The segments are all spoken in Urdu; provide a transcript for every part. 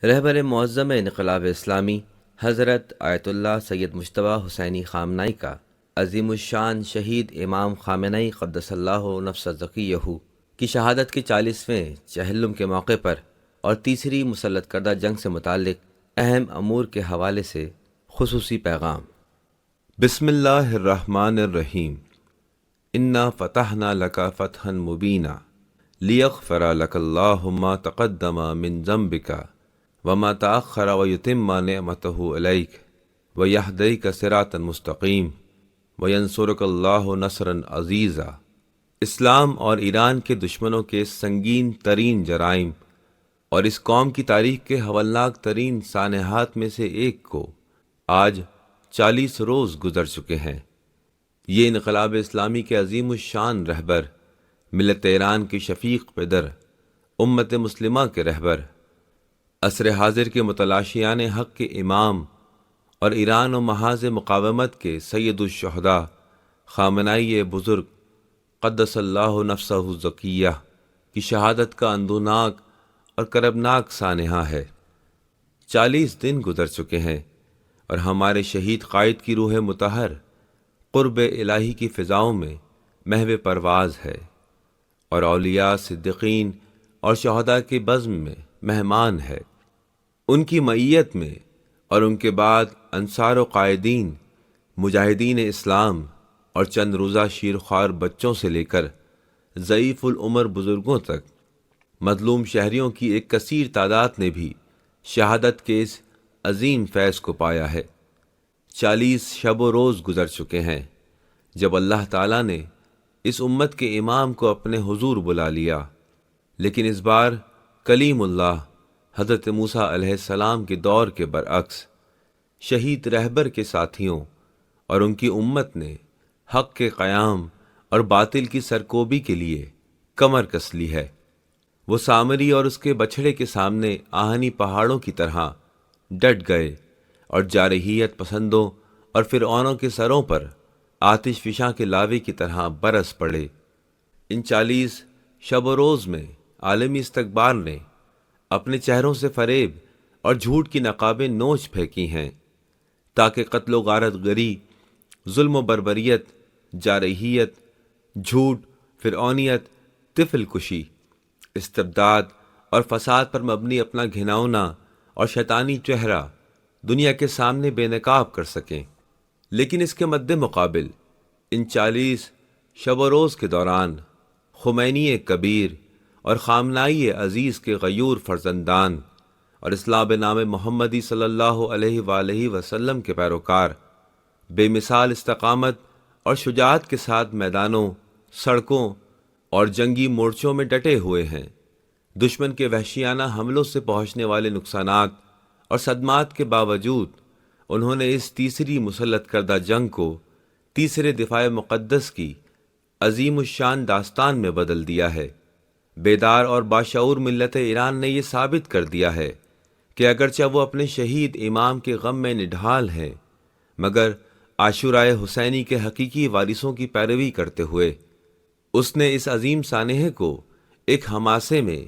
رہبر معظم انقلاب اسلامی حضرت آیت اللہ سید مجتبیٰ حسینی خامنائی کا عظیم الشان شہید امام خامنئی قدس اللہ نفس ذکیہ کی شہادت کے 40ویں چہلم کے موقع پر اور تیسری مسلط کردہ جنگ سے متعلق اہم امور کے حوالے سے خصوصی پیغام۔ بسم اللہ الرحمن الرحیم۔ انا فتحنا لک فتحا مبینا لیغفر لک اللہ ما تقدم من ذنبک وما تأخر ویتم نعمته علیک ویہدیک صراطا مستقیم وینصرک اللہ نصرا عزیزا۔ اسلام اور ایران کے دشمنوں کے سنگین ترین جرائم اور اس قوم کی تاریخ کے ہولناک ترین سانحات میں سے ایک کو آج 40 روز گزر چکے ہیں۔ یہ انقلاب اسلامی کے عظیم الشان رہبر، ملت ایران کے شفیق پدر، امت مسلمہ کے رہبر، عصر حاضر کے متلاشیان حق کے امام اور ایران و محاذ مقاومت کے سید الشہداء خامنائی بزرگ قدس اللہ نفسہ ذکیہ کی شہادت کا اندوناک اور کربناک سانحہ ہے۔ 40 دن گزر چکے ہیں اور ہمارے شہید قائد کی روح مطہر قرب الہی کی فضاؤں میں محو پرواز ہے اور اولیاء، صدیقین اور شہداء کے بزم میں مہمان ہے۔ ان کی معیت میں اور ان کے بعد انصار و قائدین، مجاہدین اسلام اور چند روزہ شیرخوار بچوں سے لے کر ضعیف العمر بزرگوں تک مظلوم شہریوں کی ایک کثیر تعداد نے بھی شہادت کے اس عظیم فیض کو پایا ہے۔ 40 شب و روز گزر چکے ہیں جب اللہ تعالیٰ نے اس امت کے امام کو اپنے حضور بلا لیا، لیکن اس بار کلیم اللہ حضرت موسیٰ علیہ السلام کے دور کے برعکس شہید رہبر کے ساتھیوں اور ان کی امت نے حق کے قیام اور باطل کی سرکوبی کے لیے کمر کس لی ہے۔ وہ سامری اور اس کے بچھڑے کے سامنے آہنی پہاڑوں کی طرح ڈٹ گئے اور جارحیت پسندوں اور فرعونوں کے سروں پر آتش فشاں کے لاوے کی طرح برس پڑے۔ ان 40 شب و روز میں عالمی استکبار نے اپنے چہروں سے فریب اور جھوٹ کی نقابیں نوچ پھینکی ہیں تاکہ قتل و غارت گری، ظلم و بربریت، جارحیت، جھوٹ، فرعونیت، طفل کشی، استبداد اور فساد پر مبنی اپنا گھناؤنا اور شیطانی چہرہ دنیا کے سامنے بے نقاب کر سکیں۔ لیکن اس کے مد مقابل ان 40 شب و روز کے دوران خمینی کبیر اور خامنائی عزیز کے غیور فرزندان اور اسلام نام محمدی صلی اللہ علیہ وآلہ وسلم کے پیروکار بے مثال استقامت اور شجاعت کے ساتھ میدانوں، سڑکوں اور جنگی مورچوں میں ڈٹے ہوئے ہیں۔ دشمن کے وحشیانہ حملوں سے پہنچنے والے نقصانات اور صدمات کے باوجود انہوں نے اس تیسری مسلط کردہ جنگ کو تیسرے دفاع مقدس کی عظیم الشان داستان میں بدل دیا ہے۔ بیدار اور باشعور ملت ایران نے یہ ثابت کر دیا ہے کہ اگرچہ وہ اپنے شہید امام کے غم میں نڈھال ہیں، مگر عاشورائے حسینی کے حقیقی وارثوں کی پیروی کرتے ہوئے اس نے اس عظیم سانحے کو ایک حماسے میں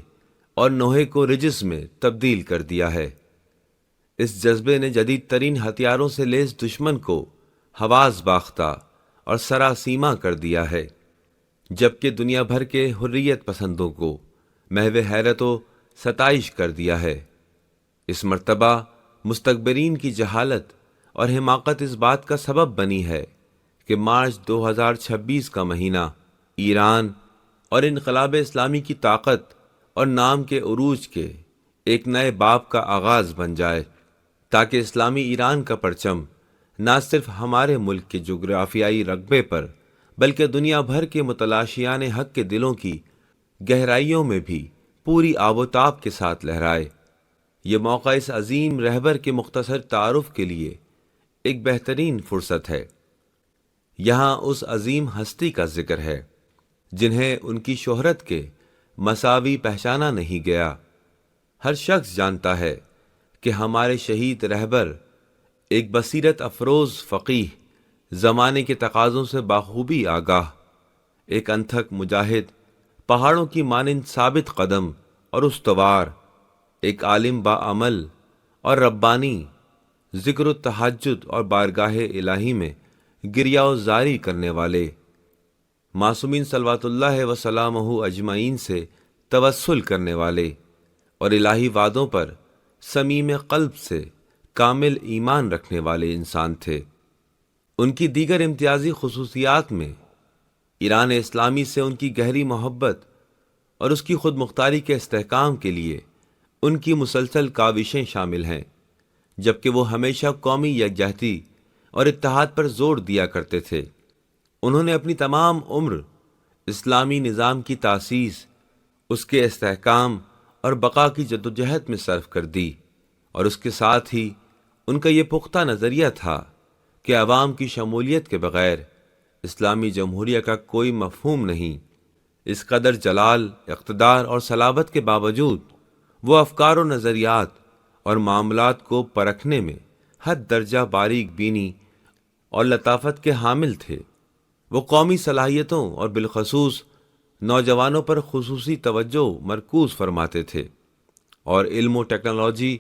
اور نوحے کو رجس میں تبدیل کر دیا ہے۔ اس جذبے نے جدید ترین ہتھیاروں سے لیس دشمن کو حواس باختہ اور سراسیمہ کر دیا ہے، جبکہ دنیا بھر کے حریت پسندوں کو محو حیرت و ستائش کر دیا ہے۔ اس مرتبہ مستکبرین کی جہالت اور حماقت اس بات کا سبب بنی ہے کہ مارچ 2026 کا مہینہ ایران اور انقلاب اسلامی کی طاقت اور نام کے عروج کے ایک نئے باب کا آغاز بن جائے، تاکہ اسلامی ایران کا پرچم نہ صرف ہمارے ملک کے جغرافیائی رقبے پر بلکہ دنیا بھر کے متلاشیان حق کے دلوں کی گہرائیوں میں بھی پوری آب و تاب کے ساتھ لہرائے۔ یہ موقع اس عظیم رہبر کے مختصر تعارف کے لیے ایک بہترین فرصت ہے۔ یہاں اس عظیم ہستی کا ذکر ہے جنہیں ان کی شہرت کے مساوی پہچانا نہیں گیا۔ ہر شخص جانتا ہے کہ ہمارے شہید رہبر ایک بصیرت افروز فقیہ، زمانے کے تقاضوں سے بخوبی آگاہ، ایک انتھک مجاہد، پہاڑوں کی مانند ثابت قدم اور استوار، ایک عالم باعمل اور ربانی، ذکر و تہجد اور بارگاہ الہی میں گریہ و زاری کرنے والے، معصومین صلوات اللہ وسلامہ اجمعین سے توسل کرنے والے اور الہی وعدوں پر صمیم قلب سے کامل ایمان رکھنے والے انسان تھے۔ ان کی دیگر امتیازی خصوصیات میں ایران اسلامی سے ان کی گہری محبت اور اس کی خود مختاری کے استحکام کے لیے ان کی مسلسل کاوشیں شامل ہیں، جبکہ وہ ہمیشہ قومی یکجہتی اور اتحاد پر زور دیا کرتے تھے۔ انہوں نے اپنی تمام عمر اسلامی نظام کی تاسیس، اس کے استحکام اور بقا کی جدوجہد میں صرف کر دی، اور اس کے ساتھ ہی ان کا یہ پختہ نظریہ تھا کہ عوام کی شمولیت کے بغیر اسلامی جمہوریہ کا کوئی مفہوم نہیں۔ اس قدر جلال، اقتدار اور صلابت کے باوجود وہ افکار و نظریات اور معاملات کو پرکھنے میں حد درجہ باریک بینی اور لطافت کے حامل تھے۔ وہ قومی صلاحیتوں اور بالخصوص نوجوانوں پر خصوصی توجہ مرکوز فرماتے تھے، اور علم و ٹیکنالوجی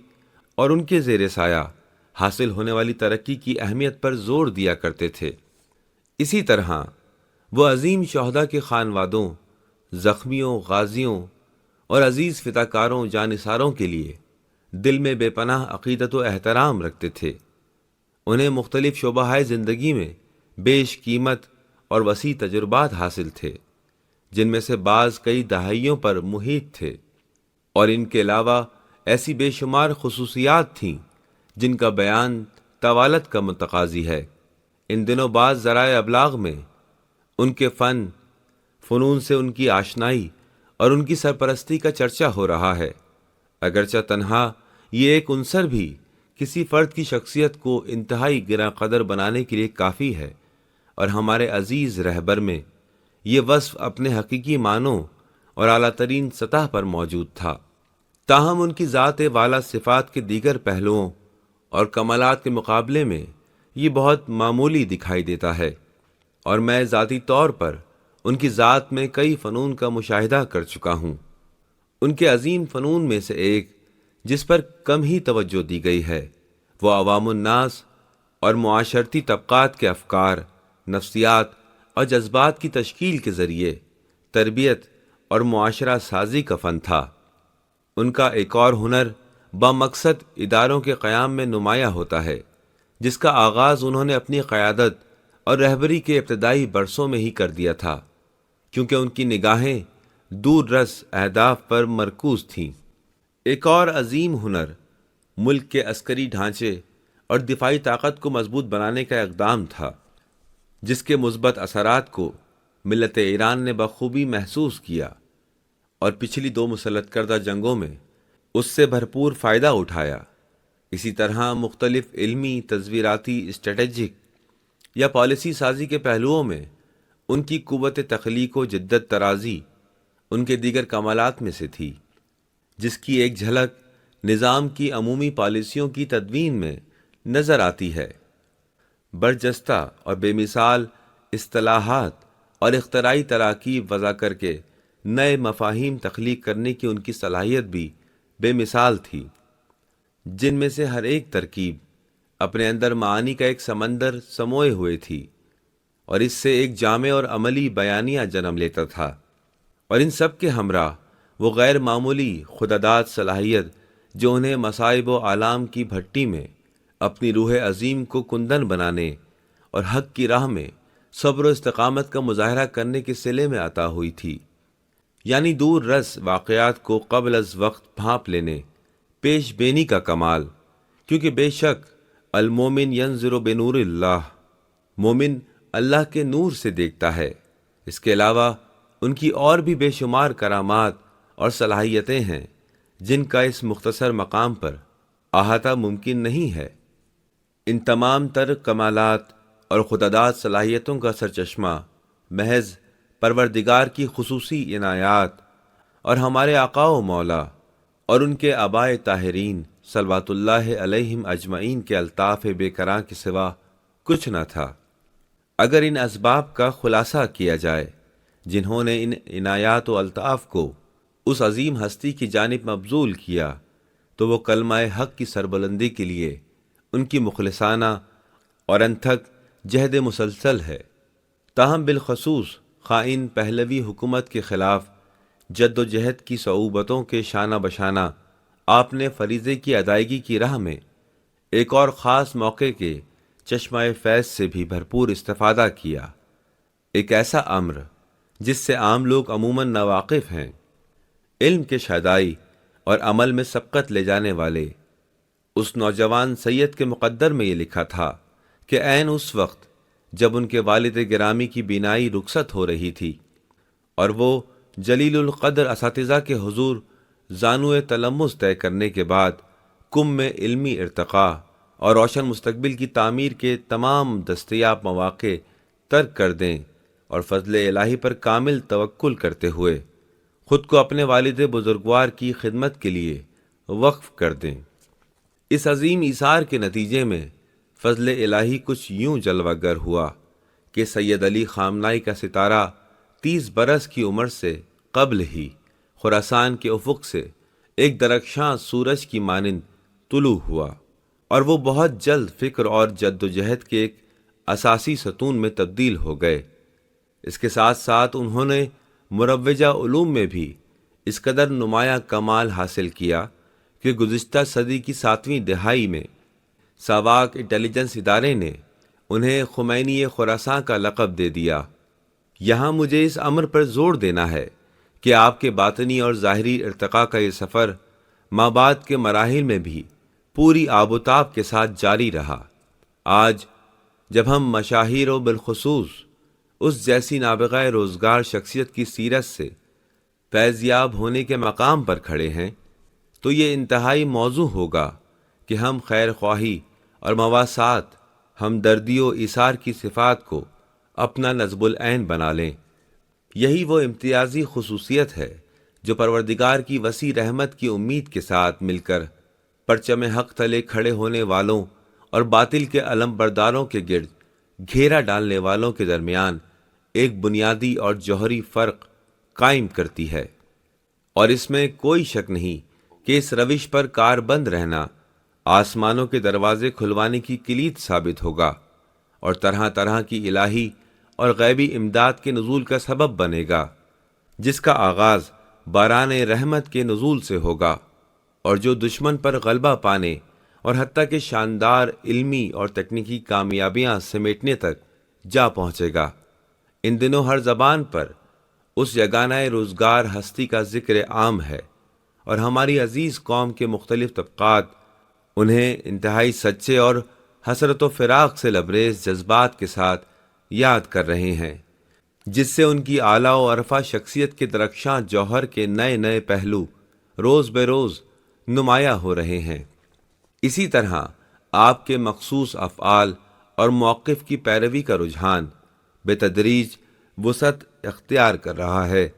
اور ان کے زیر سایہ حاصل ہونے والی ترقی کی اہمیت پر زور دیا کرتے تھے۔ اسی طرح وہ عظیم شہداء کے خانوادوں، زخمیوں، غازیوں اور عزیز فداکاروں جانثاروں کے لیے دل میں بے پناہ عقیدت و احترام رکھتے تھے۔ انہیں مختلف شعبہ زندگی میں بیش قیمت اور وسیع تجربات حاصل تھے، جن میں سے بعض کئی دہائیوں پر محیط تھے، اور ان کے علاوہ ایسی بے شمار خصوصیات تھیں جن کا بیان طوالت کا متقاضی ہے۔ ان دنوں بعض ذرائع ابلاغ میں ان کے فنون سے ان کی آشنائی اور ان کی سرپرستی کا چرچا ہو رہا ہے، اگرچہ تنہا یہ ایک عنصر بھی کسی فرد کی شخصیت کو انتہائی گراں قدر بنانے کے لیے کافی ہے، اور ہمارے عزیز رہبر میں یہ وصف اپنے حقیقی معنوں اور اعلیٰ ترین سطح پر موجود تھا۔ تاہم ان کی ذات والا صفات کے دیگر پہلوؤں اور کمالات کے مقابلے میں یہ بہت معمولی دکھائی دیتا ہے، اور میں ذاتی طور پر ان کی ذات میں کئی فنون کا مشاہدہ کر چکا ہوں۔ ان کے عظیم فنون میں سے ایک جس پر کم ہی توجہ دی گئی ہے وہ عوام الناس اور معاشرتی طبقات کے افکار، نفسیات اور جذبات کی تشکیل کے ذریعے تربیت اور معاشرہ سازی کا فن تھا۔ ان کا ایک اور ہنر بامقصد اداروں کے قیام میں نمایاں ہوتا ہے، جس کا آغاز انہوں نے اپنی قیادت اور رہبری کے ابتدائی برسوں میں ہی کر دیا تھا، کیونکہ ان کی نگاہیں دور رس اہداف پر مرکوز تھیں۔ ایک اور عظیم ہنر ملک کے عسکری ڈھانچے اور دفاعی طاقت کو مضبوط بنانے کا اقدام تھا، جس کے مثبت اثرات کو ملت ایران نے بخوبی محسوس کیا اور پچھلی 2 مسلط کردہ جنگوں میں اس سے بھرپور فائدہ اٹھایا۔ اسی طرح مختلف علمی، تصویراتی، اسٹریٹجک یا پالیسی سازی کے پہلوؤں میں ان کی قوت تخلیق و جدت طرازی ان کے دیگر کمالات میں سے تھی، جس کی ایک جھلک نظام کی عمومی پالیسیوں کی تدوین میں نظر آتی ہے۔ برجستہ اور بے مثال اصطلاحات اور اختراعی تراکیب وضع کر کے نئے مفاہیم تخلیق کرنے کی ان کی صلاحیت بھی بے مثال تھی، جن میں سے ہر ایک ترکیب اپنے اندر معانی کا ایک سمندر سموئے ہوئے تھی، اور اس سے ایک جامع اور عملی بیانیہ جنم لیتا تھا۔ اور ان سب کے ہمراہ وہ غیر معمولی خودداد صلاحیت جو انہیں مصائب و آلام کی بھٹی میں اپنی روح عظیم کو کندن بنانے اور حق کی راہ میں صبر و استقامت کا مظاہرہ کرنے کے صلے میں عطا ہوئی تھی، یعنی دور رس واقعات کو قبل از وقت بھانپ لینے، پیش بینی کا کمال، کیونکہ بے شک المومن ینظر بنور اللہ، مومن اللہ کے نور سے دیکھتا ہے۔ اس کے علاوہ ان کی اور بھی بے شمار کرامات اور صلاحیتیں ہیں جن کا اس مختصر مقام پر احاطہ ممکن نہیں ہے۔ ان تمام تر کمالات اور خودداد صلاحیتوں کا سرچشمہ محض پروردگار کی خصوصی عنایات اور ہمارے آقا و مولا اور ان کے آبائے طاہرین صلوات اللہ علیہم اجمعین کے الطاف بے کراں کے سوا کچھ نہ تھا۔ اگر ان اسباب کا خلاصہ کیا جائے جنہوں نے ان عنایات و الطاف کو اس عظیم ہستی کی جانب مبذول کیا تو وہ کلمہ حق کی سربلندی کے لیے ان کی مخلصانہ اور انتھک جہد مسلسل ہے۔ تاہم بالخصوص خائن پہلوی حکومت کے خلاف جد و جہد کی صعوبتوں کے شانہ بشانہ آپ نے فریضے کی ادائیگی کی راہ میں ایک اور خاص موقع کے چشمہ فیض سے بھی بھرپور استفادہ کیا، ایک ایسا امر جس سے عام لوگ عموماً ناواقف ہیں، علم کے شادائی اور عمل میں سبقت لے جانے والے اس نوجوان سید کے مقدر میں یہ لکھا تھا کہ عین اس وقت جب ان کے والد گرامی کی بینائی رخصت ہو رہی تھی اور وہ جلیل القدر اساتذہ کے حضور زانو تلمس طے کرنے کے بعد کم میں علمی ارتقاء اور روشن مستقبل کی تعمیر کے تمام دستیاب مواقع ترک کر دیں اور فضل الہی پر کامل توکل کرتے ہوئے خود کو اپنے والد بزرگوار کی خدمت کے لیے وقف کر دیں۔ اس عظیم ایثار کے نتیجے میں فضل الہی کچھ یوں جلوہ گر ہوا کہ سید علی خامنائی کا ستارہ 30 برس کی عمر سے قبل ہی خراسان کے افق سے ایک درخشاں سورج کی مانند طلوع ہوا، اور وہ بہت جلد فکر اور جد و جہد کے ایک اساسی ستون میں تبدیل ہو گئے۔ اس کے ساتھ ساتھ انہوں نے مروجہ علوم میں بھی اس قدر نمایاں کمال حاصل کیا کہ گزشتہ صدی کی 7ویں دہائی میں ساواک انٹیلیجنس ادارے نے انہیں خمینی خراساں کا لقب دے دیا۔ یہاں مجھے اس امر پر زور دینا ہے کہ آپ کے باطنی اور ظاہری ارتقاء کا یہ سفر مابعد کے مراحل میں بھی پوری آب و تاب کے ساتھ جاری رہا۔ آج جب ہم مشاہیر و بالخصوص اس جیسی نابغہ روزگار شخصیت کی سیرت سے فیضیاب ہونے کے مقام پر کھڑے ہیں تو یہ انتہائی موزوں ہوگا کہ ہم خیر خواہی اور مواسات، ہمدردی و ایثار کی صفات کو اپنا نصب العین بنا لیں۔ یہی وہ امتیازی خصوصیت ہے جو پروردگار کی وسیع رحمت کی امید کے ساتھ مل کر پرچم حق تلے کھڑے ہونے والوں اور باطل کے علم برداروں کے گرد گھیرا ڈالنے والوں کے درمیان ایک بنیادی اور جوہری فرق قائم کرتی ہے، اور اس میں کوئی شک نہیں کہ اس روش پر کار بند رہنا آسمانوں کے دروازے کھلوانے کی کلید ثابت ہوگا اور طرح طرح کی الہی اور غیبی امداد کے نزول کا سبب بنے گا، جس کا آغاز باران رحمت کے نزول سے ہوگا اور جو دشمن پر غلبہ پانے اور حتیٰ کہ شاندار علمی اور تکنیکی کامیابیاں سمیٹنے تک جا پہنچے گا۔ ان دنوں ہر زبان پر اس یگانہ روزگار ہستی کا ذکر عام ہے، اور ہماری عزیز قوم کے مختلف طبقات انہیں انتہائی سچے اور حسرت و فراق سے لبریز جذبات کے ساتھ یاد کر رہے ہیں، جس سے ان کی اعلیٰ و عرفہ شخصیت کے درخشاں جوہر کے نئے نئے پہلو روز بے روز نمایاں ہو رہے ہیں۔ اسی طرح آپ کے مخصوص افعال اور موقف کی پیروی کا رجحان بتدریج وسعت اختیار کر رہا ہے۔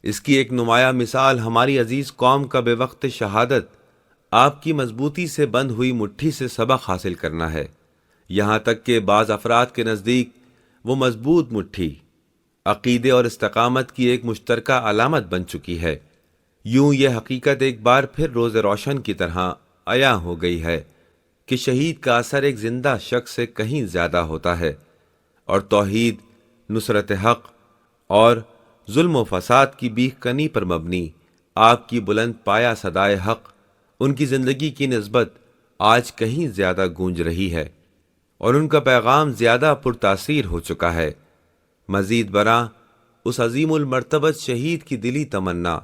اس کی ایک نمایاں مثال ہماری عزیز قوم کا بے وقت شہادت آپ کی مضبوطی سے بند ہوئی مٹھی سے سبق حاصل کرنا ہے، یہاں تک کہ بعض افراد کے نزدیک وہ مضبوط مٹھی عقیدے اور استقامت کی ایک مشترکہ علامت بن چکی ہے۔ یوں یہ حقیقت ایک بار پھر روز روشن کی طرح عیاں ہو گئی ہے کہ شہید کا اثر ایک زندہ شخص سے کہیں زیادہ ہوتا ہے، اور توحید، نصرت حق اور ظلم و فساد کی بیخ کنی پر مبنی آپ کی بلند پایا صدائے حق ان کی زندگی کی نسبت آج کہیں زیادہ گونج رہی ہے، اور ان کا پیغام زیادہ پرتاثیر ہو چکا ہے۔ مزید برآں اس عظیم المرتبت شہید کی دلی تمنا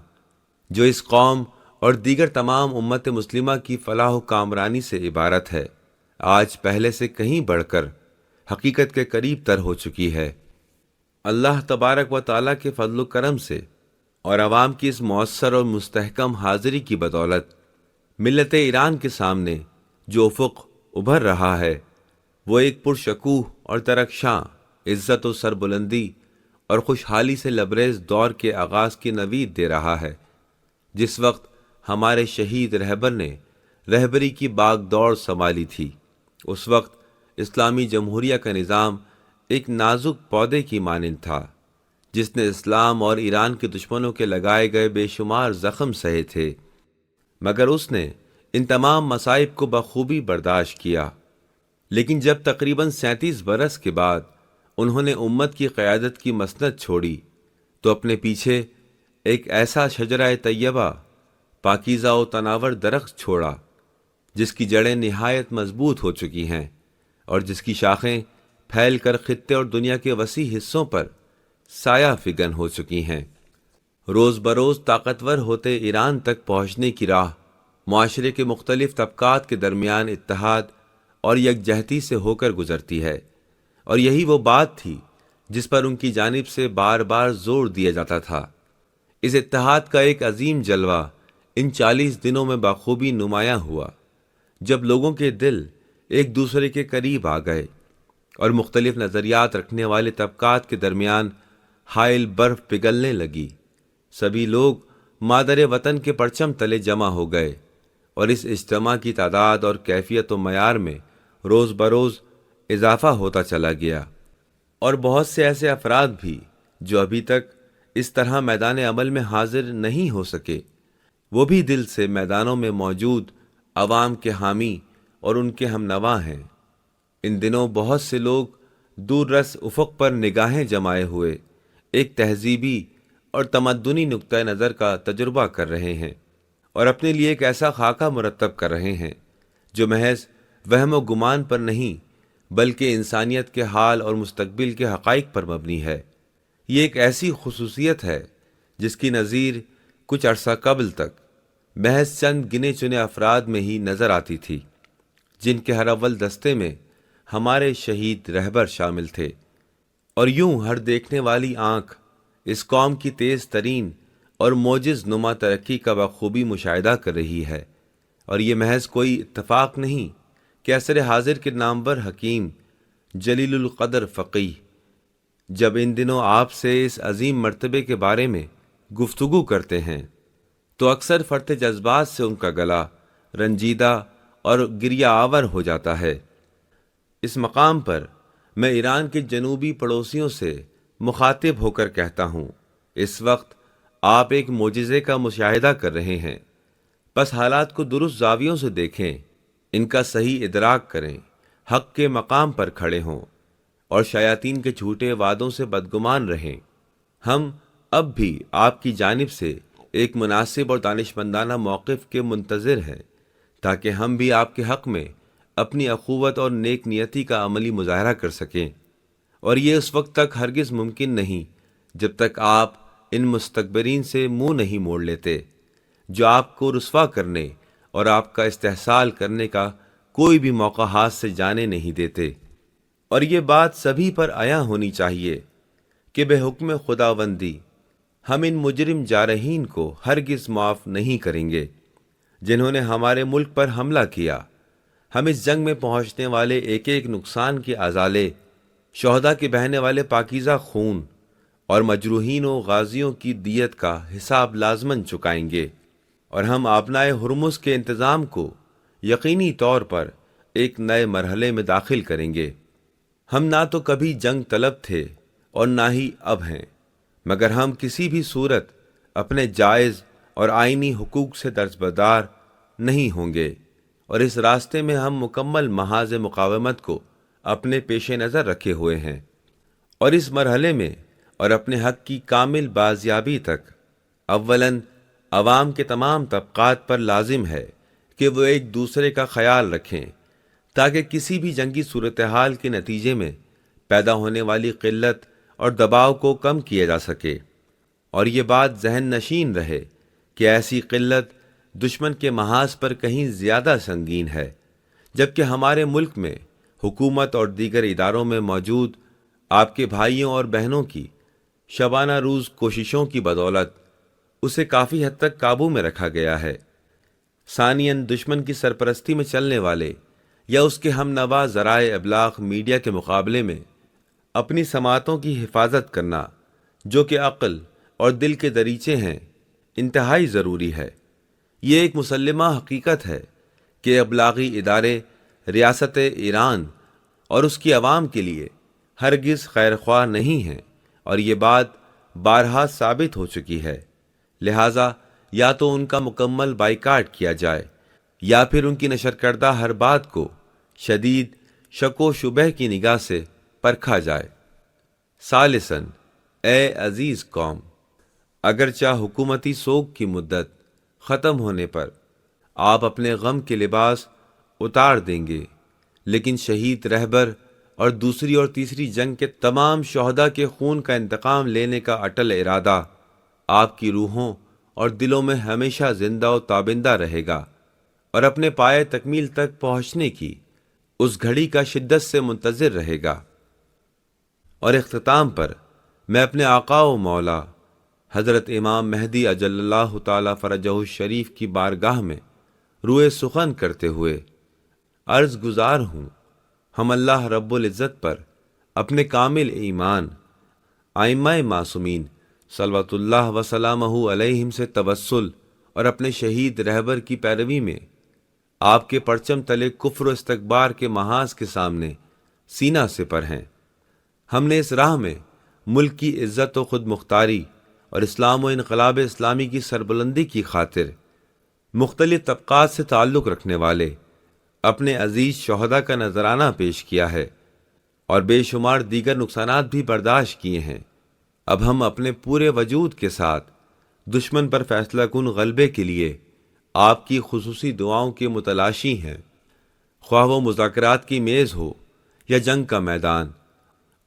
جو اس قوم اور دیگر تمام امت مسلمہ کی فلاح و کامرانی سے عبارت ہے، آج پہلے سے کہیں بڑھ کر حقیقت کے قریب تر ہو چکی ہے۔ اللہ تبارک و تعالیٰ کے فضل و کرم سے اور عوام کی اس مؤثر اور مستحکم حاضری کی بدولت ملت ایران کے سامنے جو افق ابھر رہا ہے وہ ایک پرشکوہ اور درخشاں عزت و سربلندی اور خوشحالی سے لبریز دور کے آغاز کی نوید دے رہا ہے۔ جس وقت ہمارے شہید رہبر نے رہبری کی باغ دوڑ سنبھالی تھی، اس وقت اسلامی جمہوریہ کا نظام ایک نازک پودے کی مانند تھا جس نے اسلام اور ایران کے دشمنوں کے لگائے گئے بے شمار زخم سہے تھے، مگر اس نے ان تمام مصائب کو بخوبی برداشت کیا، لیکن جب تقریباً 37 برس کے بعد انہوں نے امت کی قیادت کی مسند چھوڑی تو اپنے پیچھے ایک ایسا شجرہ طیبہ، پاکیزہ و تناور درخت چھوڑا جس کی جڑیں نہایت مضبوط ہو چکی ہیں اور جس کی شاخیں پھیل کر خطے اور دنیا کے وسیع حصوں پر سایہ فگن ہو چکی ہیں۔ روز بروز طاقتور ہوتے ایران تک پہنچنے کی راہ معاشرے کے مختلف طبقات کے درمیان اتحاد اور یکجہتی سے ہو کر گزرتی ہے، اور یہی وہ بات تھی جس پر ان کی جانب سے بار بار زور دیا جاتا تھا۔ اس اتحاد کا ایک عظیم جلوہ ان 40 دنوں میں بخوبی نمایاں ہوا، جب لوگوں کے دل ایک دوسرے کے قریب آ گئے اور مختلف نظریات رکھنے والے طبقات کے درمیان حائل برف پگھلنے لگی۔ سبھی لوگ مادر وطن کے پرچم تلے جمع ہو گئے، اور اس اجتماع کی تعداد اور کیفیت و معیار میں روز بروز اضافہ ہوتا چلا گیا، اور بہت سے ایسے افراد بھی جو ابھی تک اس طرح میدان عمل میں حاضر نہیں ہو سکے، وہ بھی دل سے میدانوں میں موجود عوام کے حامی اور ان کے ہم نوا ہیں۔ ان دنوں بہت سے لوگ دور رس افق پر نگاہیں جمائے ہوئے ایک تہذیبی اور تمدنی نقطۂ نظر کا تجربہ کر رہے ہیں، اور اپنے لیے ایک ایسا خاکہ مرتب کر رہے ہیں جو محض وہم و گمان پر نہیں بلکہ انسانیت کے حال اور مستقبل کے حقائق پر مبنی ہے۔ یہ ایک ایسی خصوصیت ہے جس کی نظیر کچھ عرصہ قبل تک محض چند گنے چنے افراد میں ہی نظر آتی تھی، جن کے ہر اول دستے میں ہمارے شہید رہبر شامل تھے، اور یوں ہر دیکھنے والی آنکھ اس قوم کی تیز ترین اور موجز نما ترقی کا بخوبی مشاہدہ کر رہی ہے۔ اور یہ محض کوئی اتفاق نہیں کہ عصر حاضر کے نامور حکیم جلیل القدر فقیہ جب ان دنوں آپ سے اس عظیم مرتبے کے بارے میں گفتگو کرتے ہیں تو اکثر فرط جذبات سے ان کا گلا رنجیدہ اور گریہ آور ہو جاتا ہے۔ اس مقام پر میں ایران کے جنوبی پڑوسیوں سے مخاطب ہو کر کہتا ہوں، اس وقت آپ ایک معجزے کا مشاہدہ کر رہے ہیں، بس حالات کو درست زاویوں سے دیکھیں، ان کا صحیح ادراک کریں، حق کے مقام پر کھڑے ہوں اور شیاطین کے جھوٹے وعدوں سے بدگمان رہیں۔ ہم اب بھی آپ کی جانب سے ایک مناسب اور دانشمندانہ موقف کے منتظر ہیں، تاکہ ہم بھی آپ کے حق میں اپنی اخوت اور نیک نیتی کا عملی مظاہرہ کر سکیں، اور یہ اس وقت تک ہرگز ممکن نہیں جب تک آپ ان مستکبرین سے منہ نہیں موڑ لیتے جو آپ کو رسوا کرنے اور آپ کا استحصال کرنے کا کوئی بھی موقع ہاتھ سے جانے نہیں دیتے۔ اور یہ بات سبھی پر عیاں ہونی چاہیے کہ بے حکم خداوندی ہم ان مجرم جارحین کو ہرگز معاف نہیں کریں گے جنہوں نے ہمارے ملک پر حملہ کیا۔ ہم اس جنگ میں پہنچنے والے ایک ایک نقصان کے ازالے، شہداء کے بہنے والے پاکیزہ خون اور مجروحین و غازیوں کی دیت کا حساب لازماً چکائیں گے، اور ہم آبنائے ہرمز کے انتظام کو یقینی طور پر ایک نئے مرحلے میں داخل کریں گے۔ ہم نہ تو کبھی جنگ طلب تھے اور نہ ہی اب ہیں، مگر ہم کسی بھی صورت اپنے جائز اور آئینی حقوق سے درزبردار نہیں ہوں گے، اور اس راستے میں ہم مکمل محاذ مقاومت کو اپنے پیش نظر رکھے ہوئے ہیں، اور اس مرحلے میں اور اپنے حق کی کامل بازیابی تک اولاً عوام کے تمام طبقات پر لازم ہے کہ وہ ایک دوسرے کا خیال رکھیں تاکہ کسی بھی جنگی صورتحال کے نتیجے میں پیدا ہونے والی قلت اور دباؤ کو کم کیا جا سکے، اور یہ بات ذہن نشین رہے کہ ایسی قلت دشمن کے محاذ پر کہیں زیادہ سنگین ہے، جبکہ ہمارے ملک میں حکومت اور دیگر اداروں میں موجود آپ کے بھائیوں اور بہنوں کی شبانہ روز کوششوں کی بدولت اسے کافی حد تک قابو میں رکھا گیا ہے۔ ثانیاً دشمن کی سرپرستی میں چلنے والے یا اس کے ہم نوا ذرائع ابلاغ میڈیا کے مقابلے میں اپنی سماعتوں کی حفاظت کرنا، جو کہ عقل اور دل کے دریچے ہیں، انتہائی ضروری ہے۔ یہ ایک مسلمہ حقیقت ہے کہ ابلاغی ادارے ریاست ایران اور اس کی عوام کے لیے ہرگز خیر خواہ نہیں ہیں، اور یہ بات بارہا ثابت ہو چکی ہے۔ لہٰذا یا تو ان کا مکمل بائیکاٹ کیا جائے یا پھر ان کی نشر کردہ ہر بات کو شدید شک و شبہ کی نگاہ سے پرکھا جائے۔ ثالثاً، اے عزیز قوم، اگرچہ حکومتی سوگ کی مدت ختم ہونے پر آپ اپنے غم کے لباس اتار دیں گے، لیکن شہید رہبر اور دوسری اور تیسری جنگ کے تمام شہداء کے خون کا انتقام لینے کا اٹل ارادہ آپ کی روحوں اور دلوں میں ہمیشہ زندہ و تابندہ رہے گا، اور اپنے پائے تکمیل تک پہنچنے کی اس گھڑی کا شدت سے منتظر رہے گا۔ اور اختتام پر میں اپنے آقا و مولا حضرت امام مہدی اجل اللہ تعالی فرجہ الشریف کی بارگاہ میں روئے سخن کرتے ہوئے عرض گزار ہوں، ہم اللہ رب العزت پر اپنے کامل ایمان ائمہ معصومین صلوات اللہ وسلامہ علیہم سے توسل اور اپنے شہید رہبر کی پیروی میں آپ کے پرچم تلے کفر و استکبار کے محاذ کے سامنے سینہ سپر ہیں۔ ہم نے اس راہ میں ملک کی عزت و خود مختاری اور اسلام و انقلاب اسلامی کی سربلندی کی خاطر مختلف طبقات سے تعلق رکھنے والے اپنے عزیز شہداء کا نذرانہ پیش کیا ہے، اور بے شمار دیگر نقصانات بھی برداشت کیے ہیں۔ اب ہم اپنے پورے وجود کے ساتھ دشمن پر فیصلہ کن غلبے کے لیے آپ کی خصوصی دعاؤں کے متلاشی ہیں، خواہ وہ مذاکرات کی میز ہو یا جنگ کا میدان،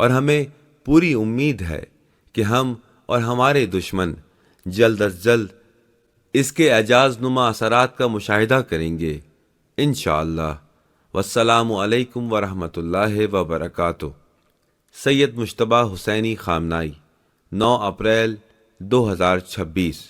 اور ہمیں پوری امید ہے کہ ہم اور ہمارے دشمن جلد از جلد اس کے اعجاز نما اثرات کا مشاہدہ کریں گے انشاءاللہ۔ والسلام علیکم ورحمۃ اللہ وبرکاتہ۔ سید مجتبیٰ حسینی خامنائی، 9 اپریل 2026۔